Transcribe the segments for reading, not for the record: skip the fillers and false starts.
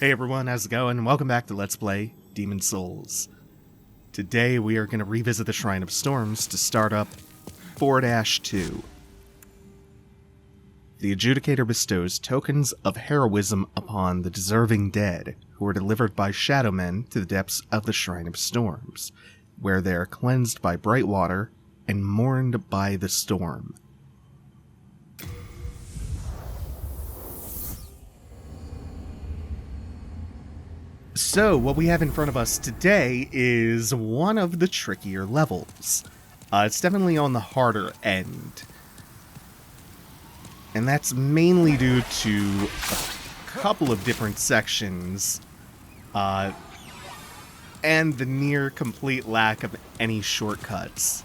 Hey everyone, how's it going? Welcome back to Let's Play Demon's Souls. Today we are going to revisit the Shrine of Storms to start up 4-2. The Adjudicator bestows tokens of heroism upon the deserving dead, who are delivered by shadow men to the depths of the Shrine of Storms, where they are cleansed by bright water and mourned by the storm. So, what we have in front of us today is one of the trickier levels. It's definitely on the harder end. And that's mainly due to a couple of different sections, and the near complete lack of any shortcuts.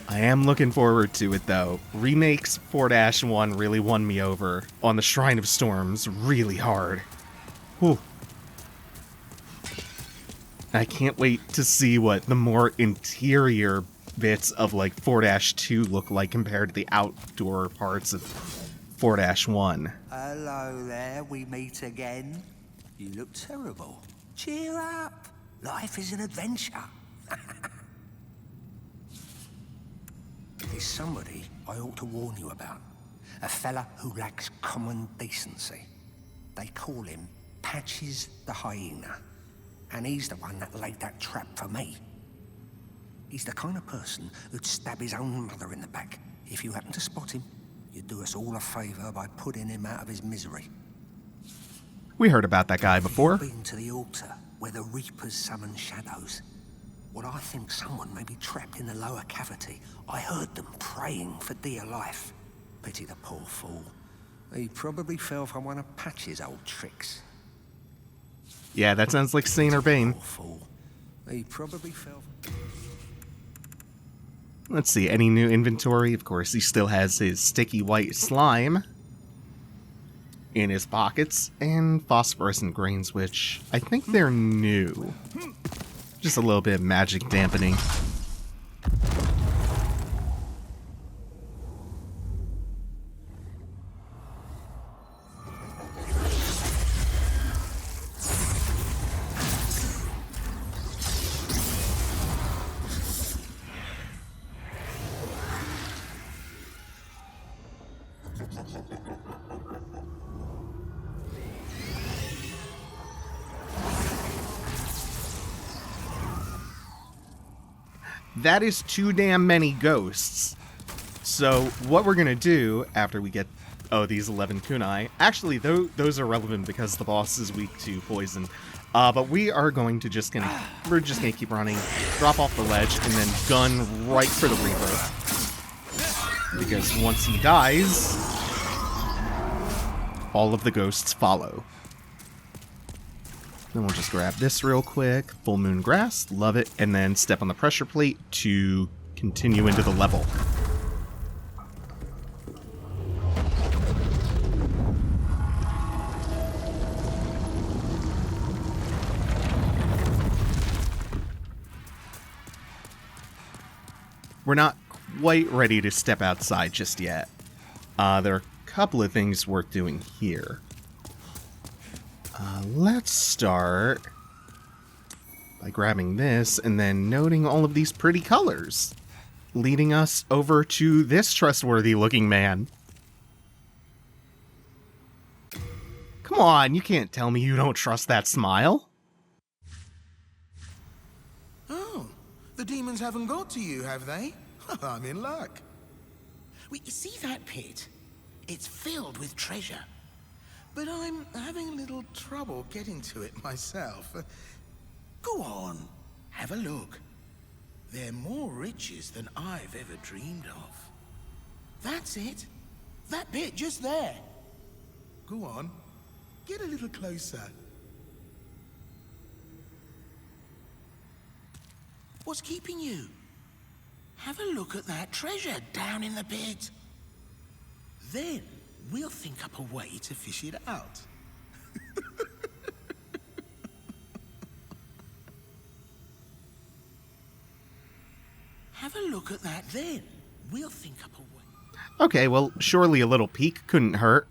I am looking forward to it, though. Remake's 4-1 really won me over on the Shrine of Storms really hard. Whew. I can't wait to see what the more interior bits of, like, 4-2 look like compared to the outdoor parts of 4-1. Hello there, we meet again. You look terrible. Cheer up. Life is an adventure. There's somebody I ought to warn you about. A fella who lacks common decency. They call him Patches the Hyena. And he's the one that laid that trap for me. He's the kind of person who'd stab his own mother in the back. If you happen to spot him, you'd do us all a favour by putting him out of his misery. We heard about that guy before. Been to the altar where the Reapers summon shadows. Well, I think someone may be trapped in the lower cavity. I heard them praying for dear life. Pity the poor fool. He probably fell for one of Patch's old tricks. Yeah, that sounds like Saint Urbain. Poor fool. He probably fell for... Let's see, any new inventory? Of course, he still has his sticky white slime in his pockets, and phosphorescent grains, which I think they're new. Just a little bit of magic dampening. That is too damn many ghosts. So what we're gonna do after we get these 11 kunai, actually those are relevant because the boss is weak to poison. But we are going to we're just gonna keep running, drop off the ledge, and then gun right for the Reaper. Because once he dies, all of the ghosts follow. Then we'll just grab this real quick. Full Moon Grass, love it. And then step on the pressure plate to continue into the level. We're not quite ready to step outside just yet. There are a couple of things worth doing here. Let's start by grabbing this and then noting all of these pretty colors, leading us over to this trustworthy looking man. Come on, you can't tell me you don't trust that smile. Oh, the demons haven't got to you, have they? I'm in luck. You see that pit? It's filled with treasure. But I'm having a little trouble getting to it myself. Go on, have a look. They're more riches than I've ever dreamed of. That's it. That pit just there. Go on, get a little closer. What's keeping you? Have a look at that treasure down in the pit. Then we'll think up a way to fish it out. Have a look at that then. We'll think up a way. Okay, well, surely a little peek couldn't hurt.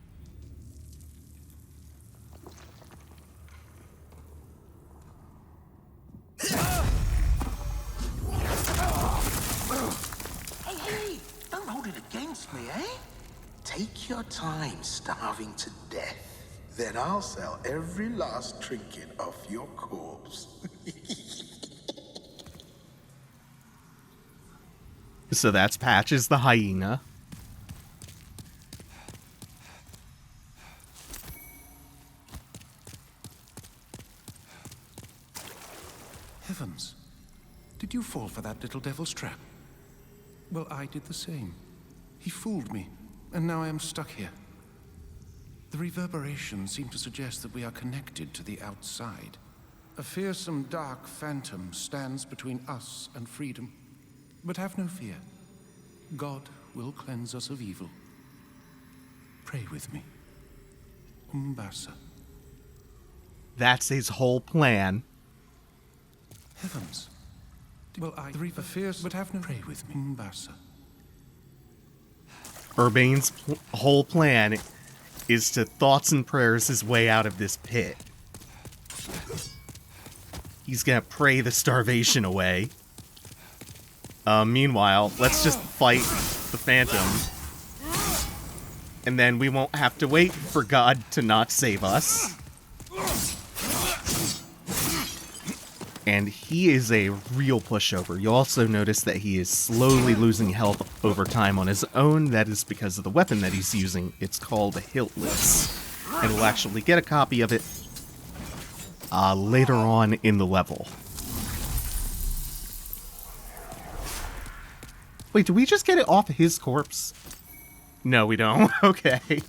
Take your time starving to death. Then I'll sell every last trinket off your corpse. So that's Patches the hyena. Heavens. Did you fall for that little devil's trap? Well, I did the same. He fooled me, and now I am stuck here. The reverberations seem to suggest that we are connected to the outside. A fearsome dark phantom stands between us and freedom. But have no fear. God will cleanse us of evil. Pray with me. Umbasa. That's his whole plan. Heavens. Well, I the fears, but have no pray with me. Umbasa. Urbain's whole plan is to thoughts and prayers his way out of this pit. He's gonna pray the starvation away. Meanwhile, let's just fight the Phantom. And then we won't have to wait for God to not save us. And he is a real pushover. You'll also notice that he is slowly losing health over time on his own. That is because of the weapon that he's using. It's called Hiltless. And we'll actually get a copy of it later on in the level. Wait, do we just get it off his corpse? No, we don't. Okay.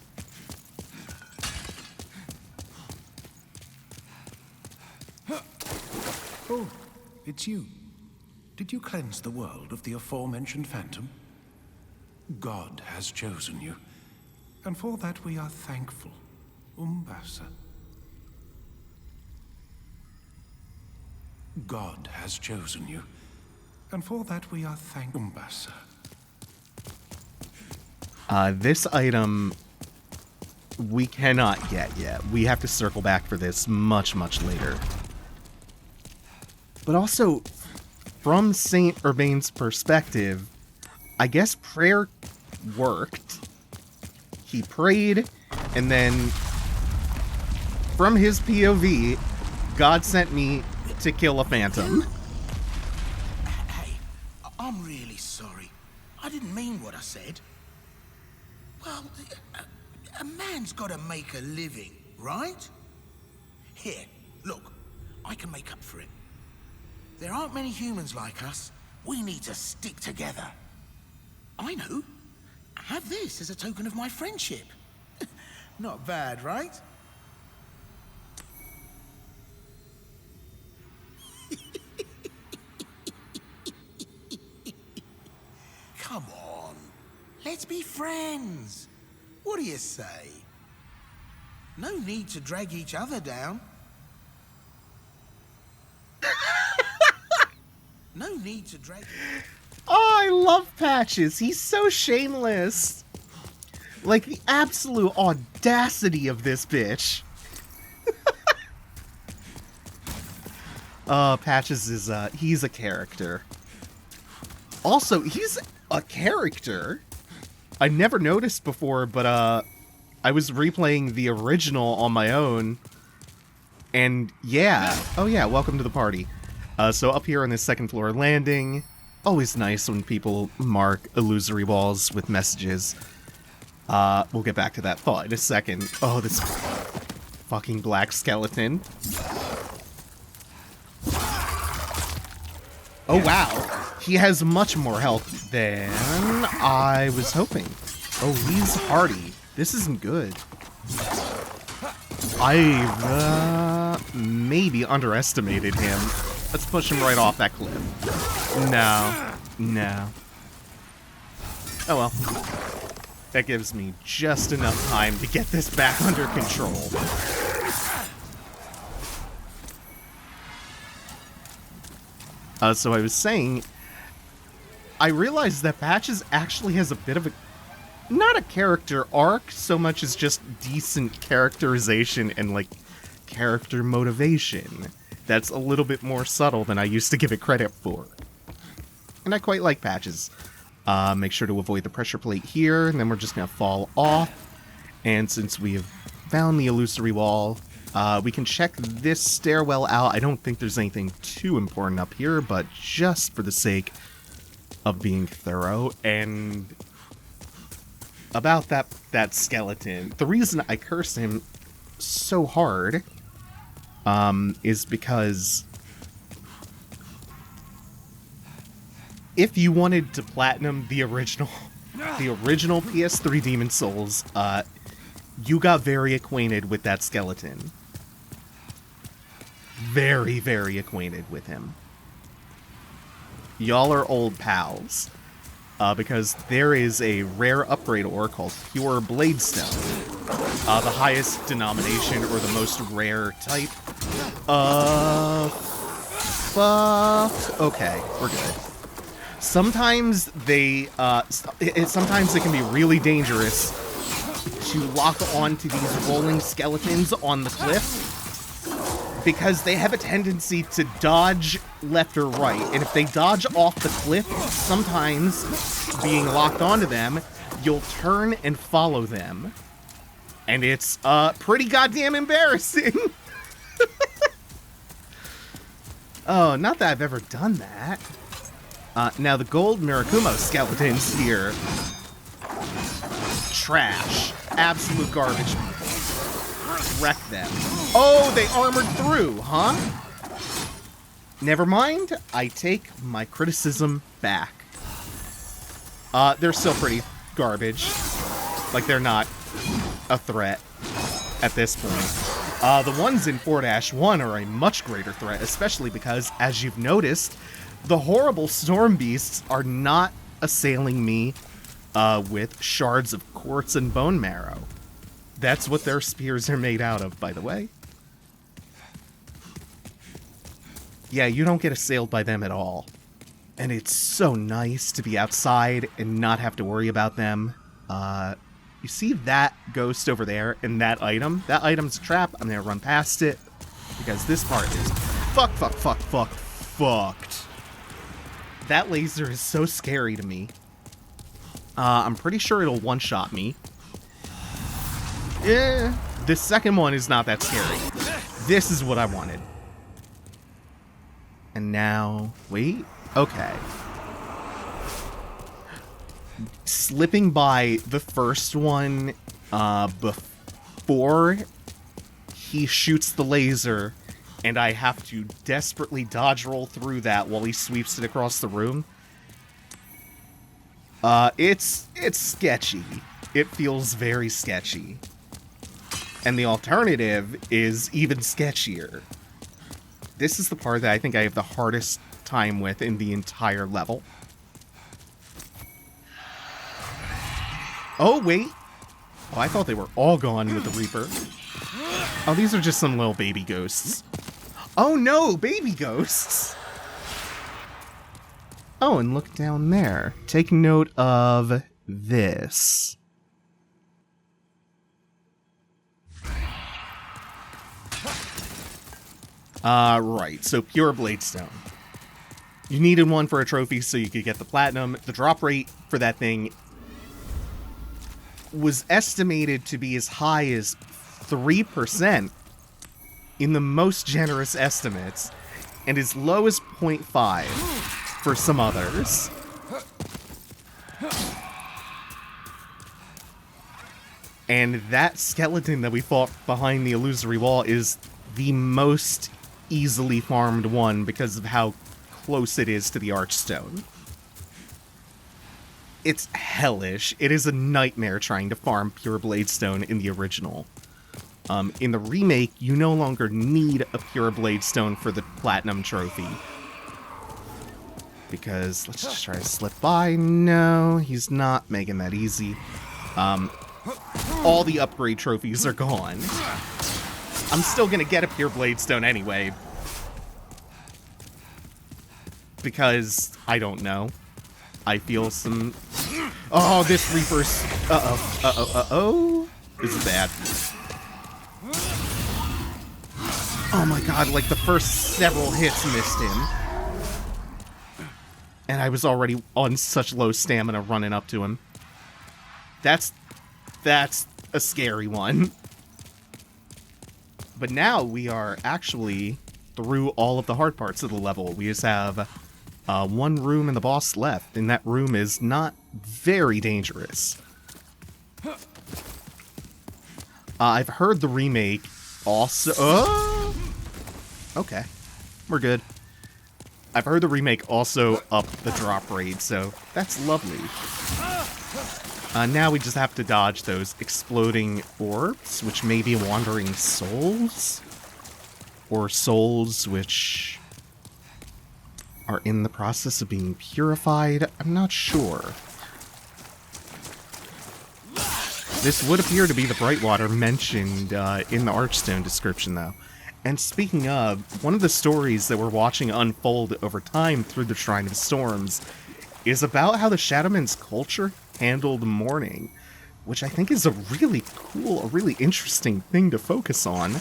Oh, it's you. Did you cleanse the world of the aforementioned phantom? God has chosen you, and for that we are thankful. Umbasa. God has chosen you, and for that we are thankful. Umbasa. This item we cannot get yet. We have to circle back for this much, much later. But also, from Saint Urbain's perspective, I guess prayer worked. He prayed, and then from his POV, God sent me to kill a phantom. Hey, I'm really sorry. I didn't mean what I said. Well, a man's got to make a living, right? Here, look, I can make up for it. There aren't many humans like us. We need to stick together. I know. Have this as a token of my friendship. Not bad, right? Come on. Let's be friends. What do you say? No need to drag each other down. No need to drag... Oh, I love Patches. He's so shameless. Like, the absolute audacity of this bitch. Patches is, he's a character. Also, he's a character I never noticed before, but, I was replaying the original on my own, and yeah. Oh yeah, welcome to the party. So up here on this second floor landing, always nice when people mark illusory walls with messages. We'll get back to that thought in a second. Oh, this fucking black skeleton. Oh wow, he has much more health than I was hoping. Oh, he's hardy. This isn't good. I've maybe underestimated him. Let's push him right off that cliff. No. No. Oh well. That gives me just enough time to get this back under control. So I was saying, I realized that Patches actually has a bit of a, not a character arc so much as just decent characterization and like character motivation. That's a little bit more subtle than I used to give it credit for. And I quite like Patches. Make sure to avoid the pressure plate here, and then we're just going to fall off. And since we have found the illusory wall, we can check this stairwell out. I don't think there's anything too important up here, but just for the sake of being thorough. And about that skeleton, the reason I curse him so hard is because if you wanted to platinum the original PS3 Demon Souls, you got very acquainted with that skeleton. Very, very acquainted with him. Y'all are old pals. Because there is a rare upgrade ore called Pure Bladestone. The highest denomination, or the most rare type. Fuck. Okay, we're good. Sometimes sometimes it can be really dangerous to lock onto these rolling skeletons on the cliff, because they have a tendency to dodge left or right, and if they dodge off the cliff, sometimes being locked onto them, you'll turn and follow them, and it's pretty goddamn embarrassing. Oh, not that I've ever done that. Now the gold Mirakumo skeletons here, trash, absolute garbage. Wreck them. Oh, they armored through, huh? Never mind. I take my criticism back. They're still pretty garbage. Like, they're not a threat at this point. The ones in 4-1 are a much greater threat, especially because, as you've noticed, the horrible storm beasts are not assailing me with shards of quartz and bone marrow. That's what their spears are made out of, by the way. Yeah, you don't get assailed by them at all. And it's so nice to be outside and not have to worry about them. You see that ghost over there and that item? That item's a trap. I'm gonna run past it, because this part is fucked. That laser is so scary to me. I'm pretty sure it'll one-shot me. Yeah, the second one is not that scary. This is what I wanted. And now, wait, okay. Slipping by the first one before he shoots the laser, and I have to desperately dodge roll through that while he sweeps it across the room. It's sketchy. It feels very sketchy. And the alternative is even sketchier. This is the part that I think I have the hardest time with in the entire level. Oh, wait. Oh, I thought they were all gone with the Reaper. Oh, these are just some little baby ghosts. Oh no, baby ghosts! Oh, and look down there. Take note of this. Right, so Pure Bladestone. You needed one for a trophy so you could get the platinum. The drop rate for that thing was estimated to be as high as 3% in the most generous estimates, and as low as 0.5 for some others. And that skeleton that we fought behind the illusory wall is the most easily farmed one because of how close it is to the Archstone. It's hellish. It is a nightmare trying to farm Pure Bladestone in the original. In the remake, you no longer need a Pure Bladestone for the Platinum Trophy. Because, let's just try to slip by. No, he's not making that easy. All the upgrade trophies are gone. I'm still gonna get a Pure Bladestone anyway. Because, I don't know. I feel some... Oh, this Reaper's... Uh-oh. This is bad. Oh my god, like the first several hits missed him. And I was already on such low stamina running up to him. That's a scary one. But now we are actually through all of the hard parts of the level. We just have one room in the boss left, and that room is not very dangerous. I've heard the remake also... okay, we're good. I've heard the remake also upped the drop rate, so that's lovely. Now we just have to dodge those exploding orbs, which may be wandering souls? Or souls which are in the process of being purified? I'm not sure. This would appear to be the Brightwater mentioned in the Archstone description, though. And speaking of, one of the stories that we're watching unfold over time through the Shrine of Storms is about how the Shadowmen's culture handled mourning, which I think is a really cool, a really interesting thing to focus on.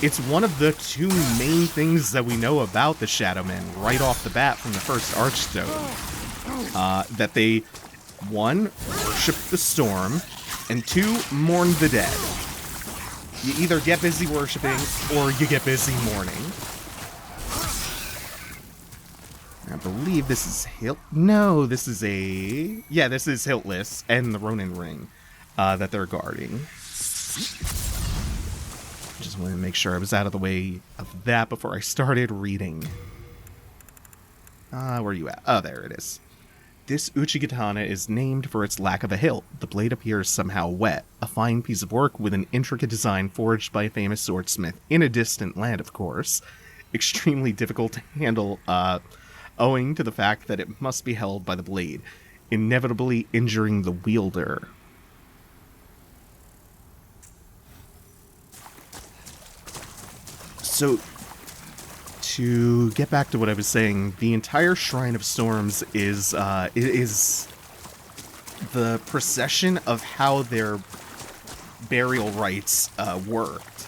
It's one of the two main things that we know about the Shadowmen right off the bat from the first Archstone. That they, one, worship the storm, and two, mourn the dead. You either get busy worshipping, or you get busy mourning. I believe this is no, this is a... yeah, this is Hiltless and the Ronin Ring that they're guarding. Just wanted to make sure I was out of the way of that before I started reading. Where are you at? Oh, there it is. This Uchigatana is named for its lack of a hilt. The blade appears somehow wet, a fine piece of work with an intricate design forged by a famous swordsmith in a distant land, of course. Extremely difficult to handle, owing to the fact that it must be held by the blade, inevitably injuring the wielder. So, to get back to what I was saying, the entire Shrine of Storms is the procession of how their burial rites worked.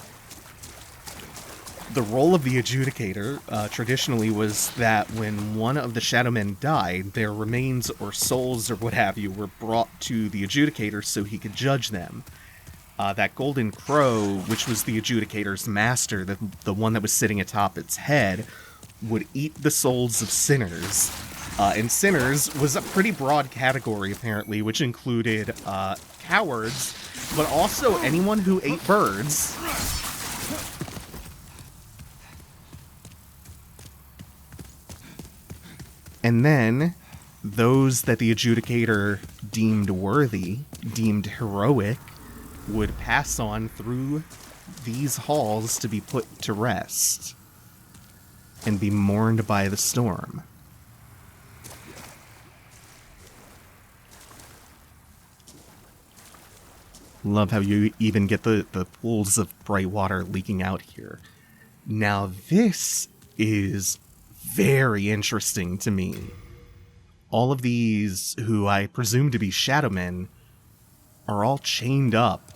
The role of the Adjudicator traditionally was that when one of the Shadowmen died, their remains or souls or what have you were brought to the Adjudicator so he could judge them. That golden crow, which was the Adjudicator's master, the one that was sitting atop its head, would eat the souls of sinners. And sinners was a pretty broad category, apparently, which included cowards, but also anyone who ate birds. And then, those that the Adjudicator deemed worthy, deemed heroic, would pass on through these halls to be put to rest and be mourned by the storm. Love how you even get the pools of bright water leaking out here. Now this is very interesting to me. All of these, who I presume to be Shadowmen, are all chained up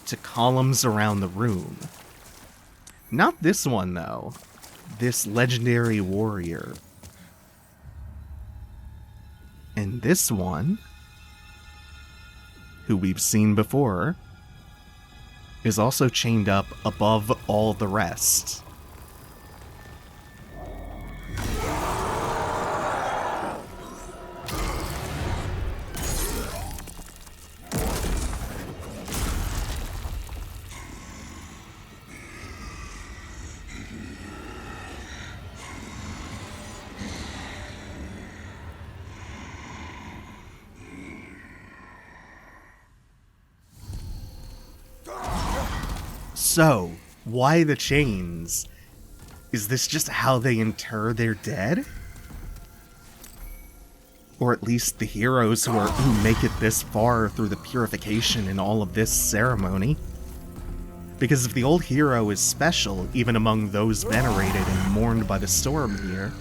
to columns around the room. Not this one, though. This legendary warrior. And this one, who we've seen before, is also chained up above all the rest. So, why the chains? Is this just how they inter their dead? Or at least the heroes who make it this far through the purification and all of this ceremony? Because if the old hero is special, even among those venerated and mourned by the storm here,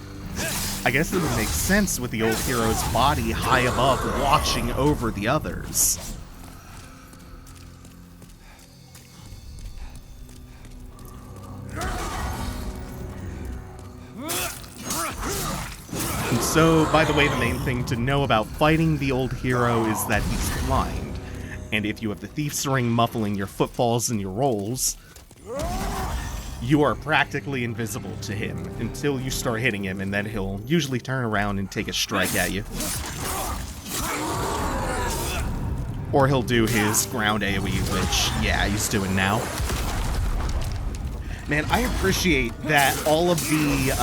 I guess it would make sense with the old hero's body high above watching over the others. So, by the way, the main thing to know about fighting the old hero is that he's blind. And if you have the Thief's Ring muffling your footfalls and your rolls, you are practically invisible to him until you start hitting him, and then he'll usually turn around and take a strike at you. Or he'll do his ground AoE, which, yeah, he's doing now. Man, I appreciate that all of the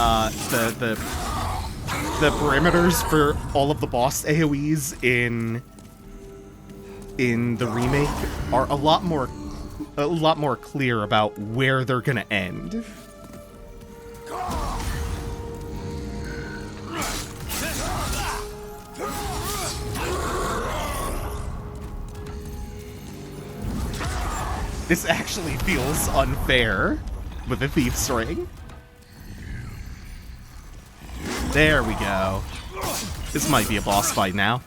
perimeters for all of the boss AoEs in the remake are a lot more clear about where they're gonna end. This actually feels unfair with the Thief's Ring. There we go. This might be a boss fight now.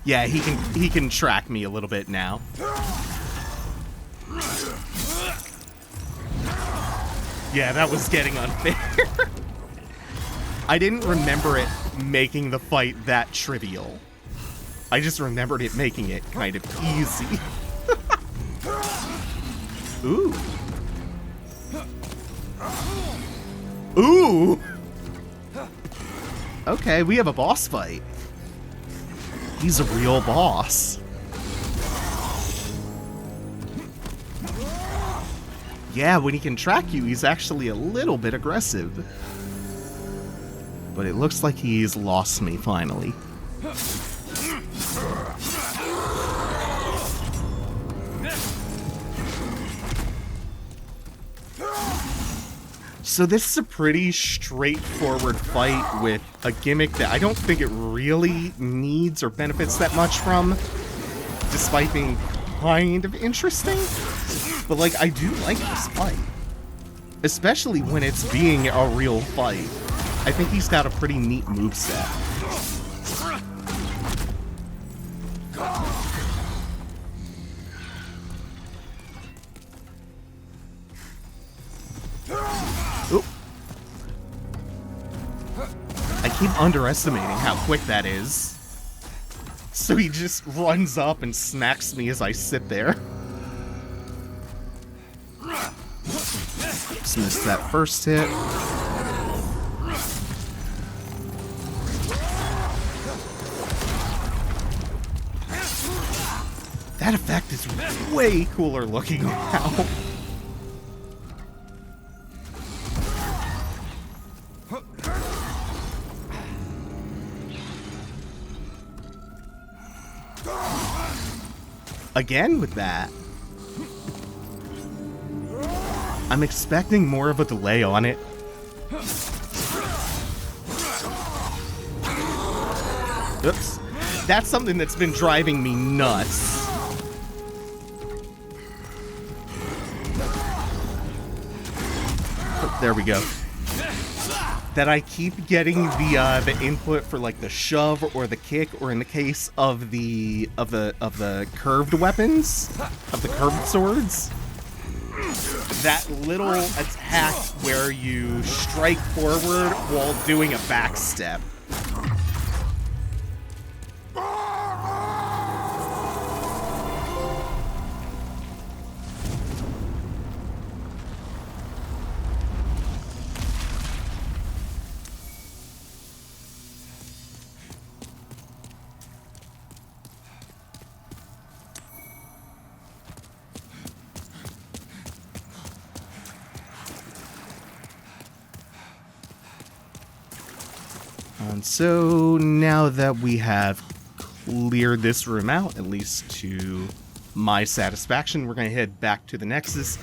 Yeah, he can track me a little bit now. Yeah, that was getting unfair. I didn't remember it making the fight that trivial. I just remembered it making it kind of easy. Ooh. Ooh! Okay, we have a boss fight. He's a real boss. Yeah, when he can track you, he's actually a little bit aggressive. But it looks like he's lost me, finally. So this is a pretty straightforward fight with a gimmick that I don't think it really needs or benefits that much from, despite being kind of interesting. But, like, I do like this fight. Especially when it's being a real fight. I think he's got a pretty neat moveset. Oop. I keep underestimating how quick that is. So he just runs up and smacks me as I sit there. Just missed that first hit. That effect is way cooler looking now. Again with that. I'm expecting more of a delay on it. Oops. That's something that's been driving me nuts. Oh, there we go. That I keep getting the input for like the shove or the kick, or in the case of the curved weapons, of the curved swords, that little attack where you strike forward while doing a back step. And so now that we have cleared this room out, at least to my satisfaction, we're going to head back to the Nexus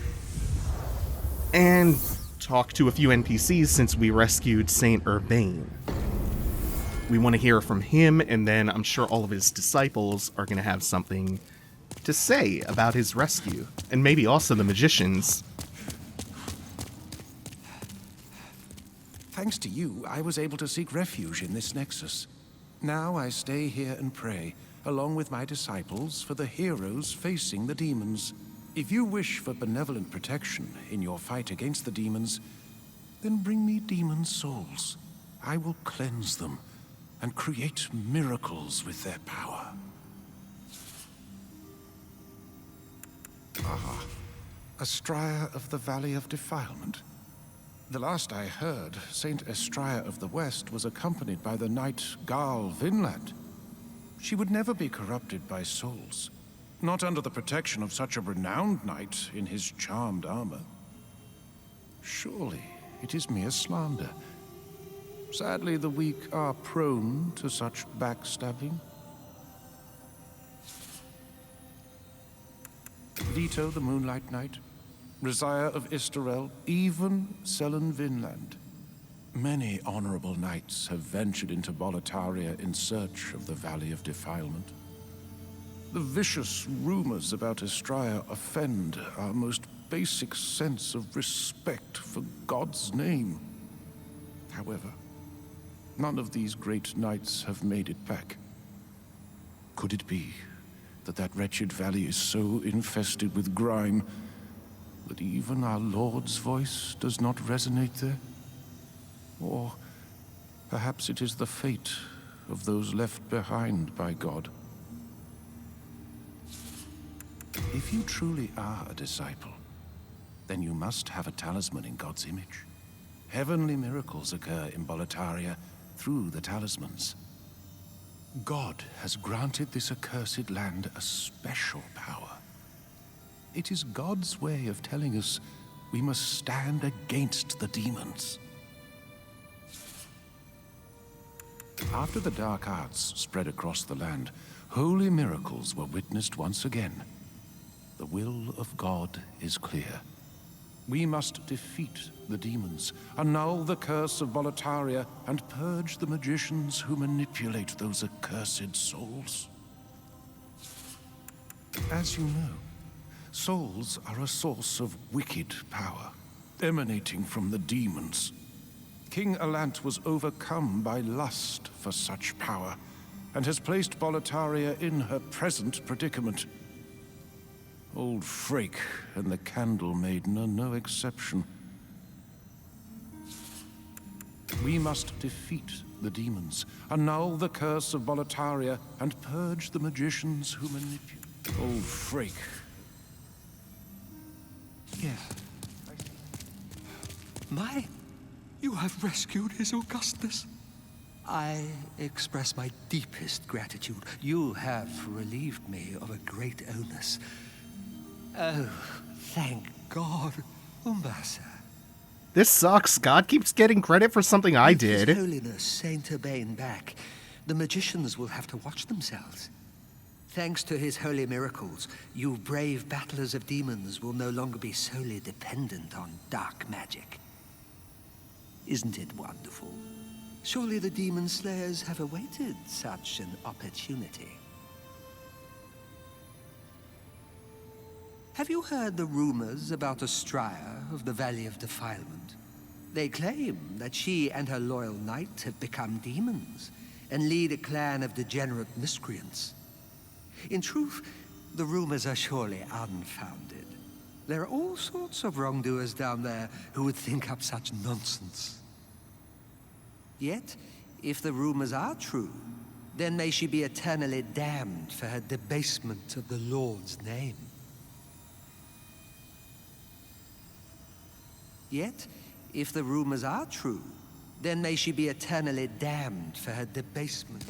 and talk to a few NPCs since we rescued Saint Urbain. We want to hear from him, and then I'm sure all of his disciples are going to have something to say about his rescue, and maybe also the magicians. Thanks to you, I was able to seek refuge in this nexus. Now I stay here and pray, along with my disciples, for the heroes facing the demons. If you wish for benevolent protection in your fight against the demons, Then bring me demon souls. I will cleanse them and create miracles with their power. Ah, a Striae of the Valley of Defilement. The last I heard, Saint Striae of the West was accompanied by the knight Garl Vinland. She would never be corrupted by souls, not under the protection of such a renowned knight in his charmed armor. Surely it is mere slander. Sadly, the weak are prone to such backstabbing. Vito the Moonlight Knight, Rizaya of Istarel, even Selen Vinland. Many honorable knights have ventured into Boletaria in search of the Valley of Defilement. The vicious rumors about Striae offend our most basic sense of respect for God's name. However, none of these great knights have made it back. Could it be that that wretched valley is so infested with grime that even our Lord's voice does not resonate there? Or perhaps it is the fate of those left behind by God. If you truly are a disciple, then you must have a talisman in God's image. Heavenly miracles occur in Boletaria through the talismans. God has granted this accursed land a special power. It is God's way of telling us we must stand against the demons. After the dark arts spread across the land, holy miracles were witnessed once again. The will of God is clear. We must defeat the demons, annul the curse of Boletaria, and purge the magicians who manipulate those accursed souls. As you know, souls are a source of wicked power, emanating from the demons. King Alant was overcome by lust for such power, and has placed Boletaria in her present predicament. Old Frake and the Candle Maiden are no exception. We must defeat the demons, annul the curse of Boletaria, and purge the magicians who manipulate. Old Frake. Yes. You have rescued His Augustness. I express my deepest gratitude. You have relieved me of a great onus. Oh, thank God, Umbasa. This sucks. God keeps getting credit for something I did. With His Holiness Saint Urbain back, the magicians will have to watch themselves. Thanks to his holy miracles, you brave battlers of demons will no longer be solely dependent on dark magic. Isn't it wonderful? Surely the demon slayers have awaited such an opportunity. Have you heard the rumors about a Striae of the Valley of Defilement? They claim that she and her loyal knight have become demons and lead a clan of degenerate miscreants. In truth, the rumors are surely unfounded. There are all sorts of wrongdoers down there who would think up such nonsense. Yet, if the rumors are true, then may she be eternally damned for her debasement of the Lord's name. Yet, if the rumors are true, then may she be eternally damned for her debasement.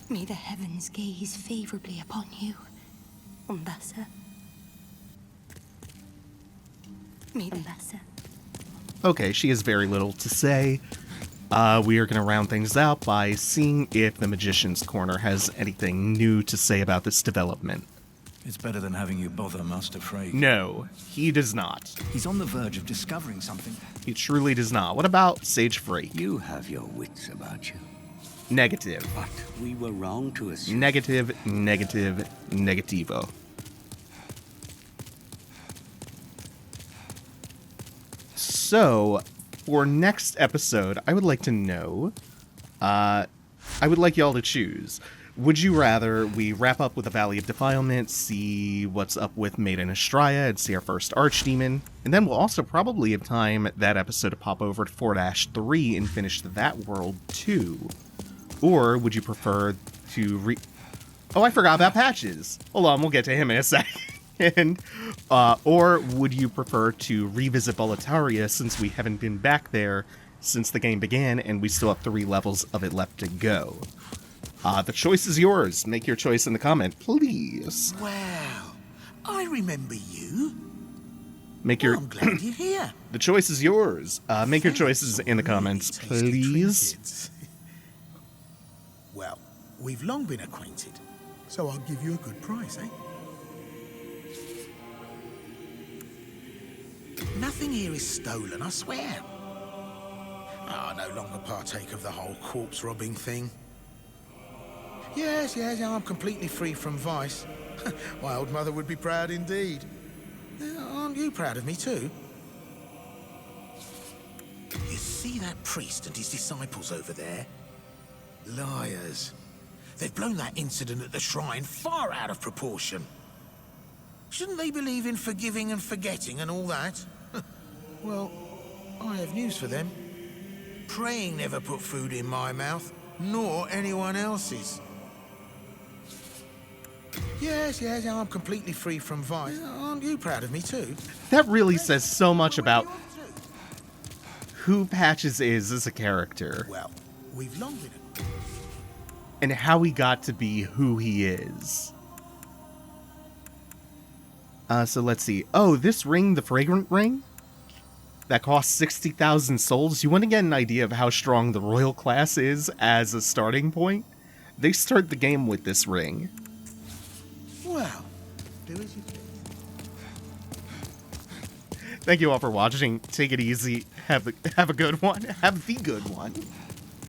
May the heavens gaze favorably upon you, Umbasa. Umbasa. Okay, she has very little to say. We are going to round things out by seeing if the Magician's Corner has anything new to say about this development. It's better than having you bother Master Frake. No, he does not. He's on the verge of discovering something. He truly does not. What about Sage Frake? You have your wits about you. Negative. But we were wrong to assume. Negative, negative, negativo. So, for next episode, I would like to know, I would like y'all to choose. Would you rather we wrap up with the Valley of Defilement, see what's up with Maiden Striae, and see our first Archdemon, and then we'll also probably have time that episode to pop over to 4-3 and finish that world too? Or would you prefer to Oh, I forgot about Patches! Hold on, we'll get to him in a second. Or would you prefer to revisit Boletaria since we haven't been back there since the game began and we still have 3 levels of it left to go? The choice is yours. Make your choice in the comment, please. Wow, I remember you. Make your. I'm glad you're here. The choice is yours. Make your choices in the comments, please. Well, we've long been acquainted, so I'll give you a good price, eh? Nothing here is stolen, I swear. I no longer partake of the whole corpse robbing thing. Yes, I'm completely free from vice. My old mother would be proud indeed. Aren't you proud of me too? You see that priest and his disciples over there? Liars. They've blown that incident at the shrine far out of proportion. Shouldn't they believe in forgiving and forgetting and all that? Well, I have news for them. Praying never put food in my mouth, nor anyone else's. Yes, I'm completely free from vice. Aren't you proud of me too? That really says so much about who Patches is as a character. Well, we've long been... And how he got to be who he is. So let's see. Oh, this ring, the fragrant ring? That costs 60,000 souls. You want to get an idea of how strong the royal class is as a starting point? They start the game with this ring. Well, do as you please. Thank you all for watching. Take it easy. Have a good one. Have the good one.